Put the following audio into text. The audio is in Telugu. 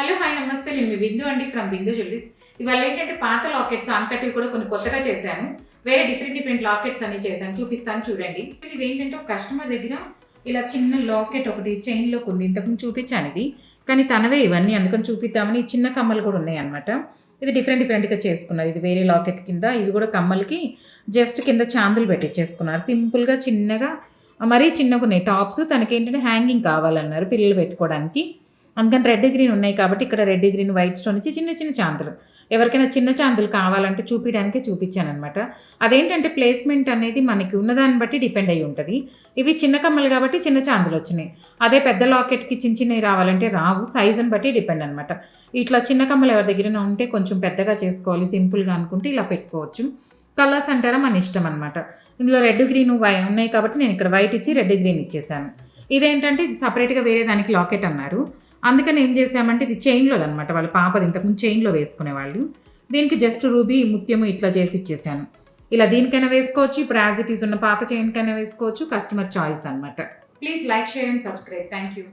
హలో హాయ్ నమస్తే, నేను మీ బిందు అండి ఫ్రమ్ బిందు జ్యువెలరీస్. ఇవాళ ఏంటంటే పాత లాకెట్స్ ఆన్కట్టివి కూడా కొన్ని కొత్తగా చేశాను. వేరే డిఫరెంట్ లాకెట్స్ అన్ని చేశాను, చూపిస్తాను చూడండి. ఇది ఏంటంటే ఒక కస్టమర్ దగ్గర ఇలా చిన్న లాకెట్ ఒకటి చైన్లోకి ఉంది. ఇంతకుముందు చూపించాను ఇది, కానీ తనవే ఇవన్నీ, అందుకని చూపిద్దామని చిన్న కమ్మలు కూడా ఉన్నాయి అనమాట. ఇది డిఫరెంట్గా చేసుకున్నారు. ఇది వేరే లాకెట్ కింద, ఇవి కూడా కమ్మలకి జస్ట్ కింద చాందులు పెట్టించేసుకున్నారు సింపుల్గా చిన్నగా. మరీ చిన్నగా ఉన్నాయి టాప్స్. తనకి ఏంటంటే హ్యాంగింగ్ కావాలన్నారు పిల్లలు పెట్టుకోవడానికి, అందుకని రెడ్ గ్రీన్ ఉన్నాయి కాబట్టి ఇక్కడ రెడ్ గ్రీన్ వైట్ స్టోన్ ఇచ్చి చిన్న చిన్న చాందులు, ఎవరికైనా చిన్న చాందులు కావాలంటే చూపించడానికే చూపించానమాట. అదేంటంటే ప్లేస్మెంట్ అనేది మనకి ఉన్నదాన్ని బట్టి డిపెండ్ అయి ఉంటుంది. ఇవి చిన్న కమ్మలు కాబట్టి చిన్న చాందులు వచ్చినాయి. అదే పెద్ద లాకెట్కి చిన్న చిన్నవి రావాలంటే రావు, సైజుని బట్టి డిపెండ్ అనమాట. ఇట్లా చిన్న కమ్మలు ఎవరి దగ్గర ఉంటే కొంచెం పెద్దగా చేసుకోవాలి, సింపుల్గా అనుకుంటే ఇలా పెట్టుకోవచ్చు. కలర్స్ అంటారా మన ఇష్టం అనమాట. ఇందులో రెడ్ గ్రీన్ ఉన్నాయి కాబట్టి నేను ఇక్కడ వైట్ ఇచ్చి రెడ్ గ్రీన్ ఇచ్చేసాను. ఇదేంటంటే ఇది సపరేట్గా వేరే దానికి లాకెట్ అన్నారు, అందుకని ఏం చేసామంటే ఇది చైన్లోది అనమాట. వాళ్ళ పాపది ఇంతకుముందు చైన్లో వేసుకునేవాళ్ళు. దీనికి జస్ట్ రూబీ ముత్యము ఇట్లా చేసి ఇచ్చేసాను. ఇలా దీనికైనా వేసుకోవచ్చు, ఇప్పుడు యాజ్ ఇట్ ఈజ్ ఉన్న పాత చైన్కైనా వేసుకోవచ్చు, కస్టమర్ చాయిస్ అనమాట. Please like, share and subscribe. Thank you.